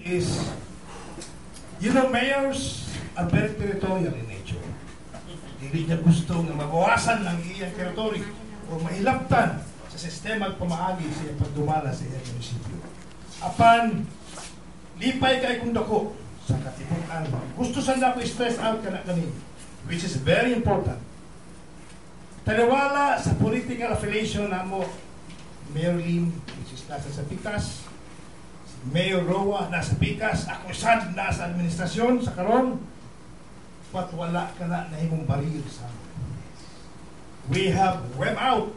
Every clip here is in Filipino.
is, mayors are very territorial in nature. Hindi niya gusto na mabawasan ng iyang territory o mailaptan sa sistema at pamaagi sa iyang pagdumala sa iyang munisipyo. Apan, lipay kay kung dako sa katipukan. Gusto saan ako stress out ka na kanin, which is very important. Taliwala sa political affiliation na mo, Mayor Lim, which is nasa sa Pikas, Mayor Roa, nasa Pikas, ako sad nasa administrasyon, sa karon, pat wala ka na himong baril sa amin. We have went out.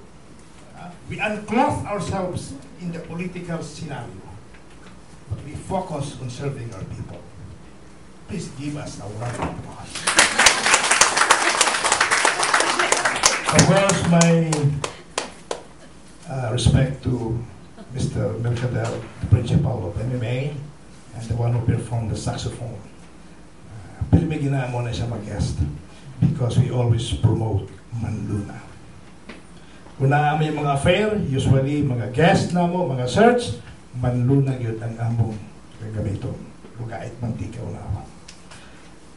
We unclothe ourselves in the political scenario. But we focus on serving our people. Please give us a round of applause. Of course, my respect to Mr. Mercadal, the principal of MMA, and the one who performed the saxophone. Pero may ginaan mo na siya mag-guest because we always promote Manluna. Kung naamay mga affair, usually mga guest na mo, mga search, Manluna yun ang among gagamiton. Lugait mantika na ako.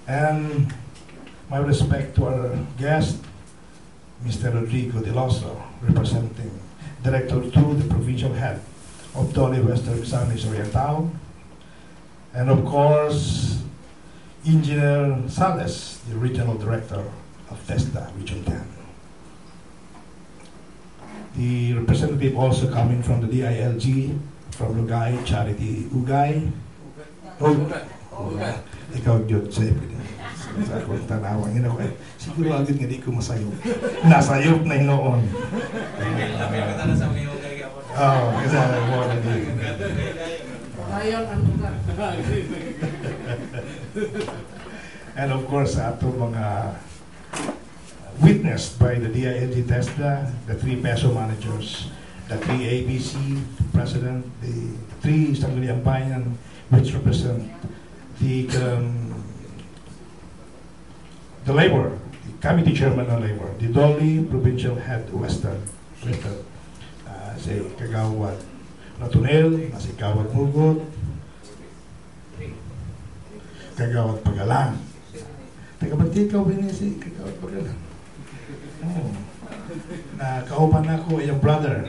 And my respect to our guest, Mr. Rodrigo De Loso, representing Director 2, the provincial head of Dole Western Visayas Oriental, and of course, Engineer Sales, the regional director of TESDA Region 10. The representative also coming from the DILG, from Lugay, Charity Ugay. Ugay. Ikaw yun, sa'yo. Sa akong tanawang yun ako, siguro agad nga di ko masayop. Nasayop na hinoon. Oo, kasi mo na din. And of course, ato mga witnessed by the DILG TESDA, the 3 PESO managers, the 3 ABC president, the 3 Sangguniang Bayan, which represent the labor, the committee chairman of labor, the Dole provincial head Western, si Kagawad Natunel, si Kagawad Mugot, Kagawad Pagalan. Teka, ba't ikaw ba niya si Kagawad Pagalan? Oh. Nakaupan ako yung brother,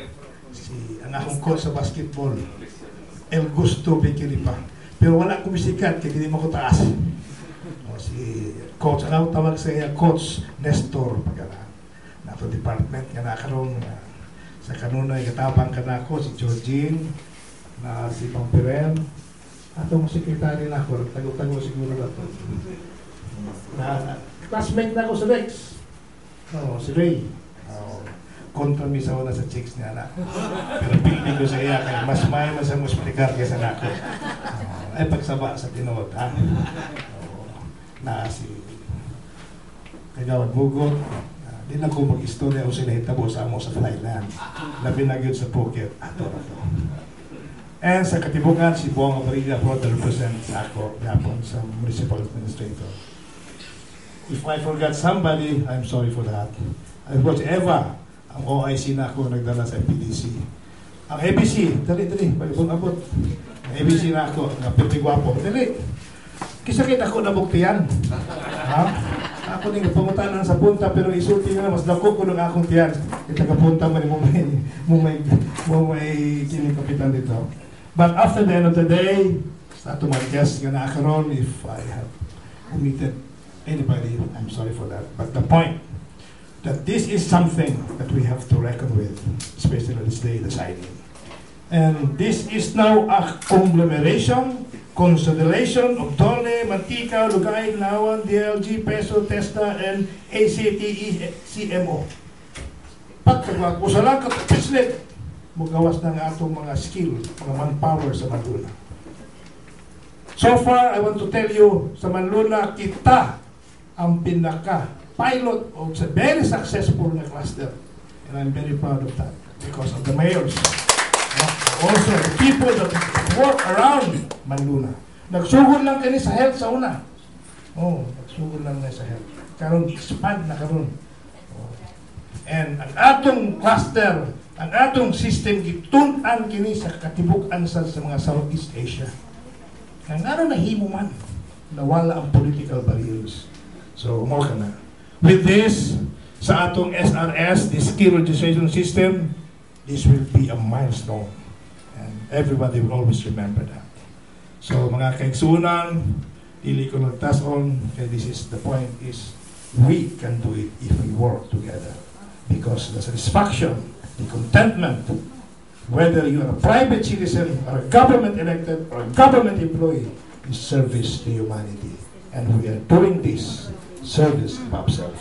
ang akong coach sa basketball, El Gusto Bekiripa. Pero wala akong sikat, kaya hindi mo ko taas. Si Coach, ano tawag sa iya? Coach Nestor Pagalan. Nato department nga nakaroon sa kanunay katapang ka na ako, si Georgine, na si Pampiren. Atong sekretary na ako, tago-tago siguro na ito. Classmate na ako sa Rex. Si Ray. Kontra mi sa una sa chicks niya na. Pero pili ko sa iya, kaya mas may masang explicar kaysa na ako. Ay pagsaba sa tinood, ha? Na si Kagawad Mugot, di na ko mag-istorya o sila hitabo sa amo sa Thailand. Labi na yun sa Phuket. Ato. And sa katibukan, si Buong Amarilla for the represent sa ako, yapon sa municipal administrator. If I forgot somebody, I'm sorry for that. And whatever, ang OIC na ako nagdala sa MPDC. Ang ABC, dali, abot. Ang ABC na ako, ang pipigwapo, dali. Kisakit ako na buktiyan. Ha? Ako ning pangutanan sa punta pero isulti nga mas dako ko ng akong tiyan. Itaga-punta man mo may kining kapitan dito. But after the end of the day, sa ato mga guests nga nakakaroon, if I have omitted anybody, I'm sorry for that. But the point that this is something that we have to reckon with, especially this day, the signing. And this is now a conglomeration, consolidation of Dole, Mantika, Lugay, Nawan, DLG, PESO, TESDA, and ACTE, CMO. Pagkagwag, usalang kapapislit, magawas ng atong mga skill, mga manpower sa Manluna. So far, I want to tell you, sa Manluna, kita ang pinaka-pilot of a very successful na cluster. And I'm very proud of that because of the mayors. Also, the people that work around Manluna. Nagsugod lang kani sa health sa una. Nagsugod lang na sa health. Karon expand na karon. And ang atong cluster, ang atong system gitun-an kini sa katibukan sa mga Southeast Asia. Ang ano nahimo man, nawala ang political barriers. So, mo ka na. With this, sa atong SRS, the skill registration system, this will be a milestone. And everybody will always remember that. So, mga kaigsunan, dili ko nagtason, kaya this is the point is, we can do it if we work together. Because the satisfaction, the contentment, whether you are a private citizen, or a government elected, or a government employee, is service to humanity. And we are doing this service of ourselves.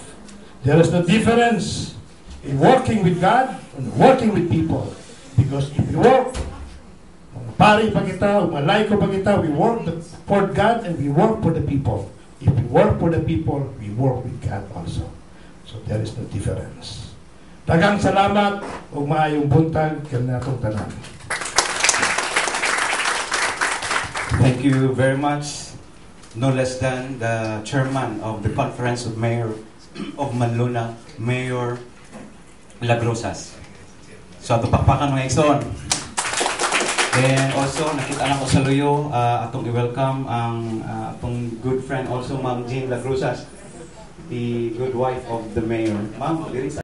There is no difference in working with God and working with people. Because if we work, mga pari pa kita, mga laiko pa kita, we work for God and we work for the people. If we work for the people, we work with God also. So there is no difference. Daghang salamat ug maayong buntag kanatong tanan. Thank you very much. No less than the chairman of the Conference of Mayor of Manluna, Mayor Lagrosas. So ato pakpakan mga igsoon. And also nakita na ko sa Luyo, atong i-welcome ang atong good friend also Ma'am Jean Lagrosas, the good wife of the mayor. Ma'am, diri sa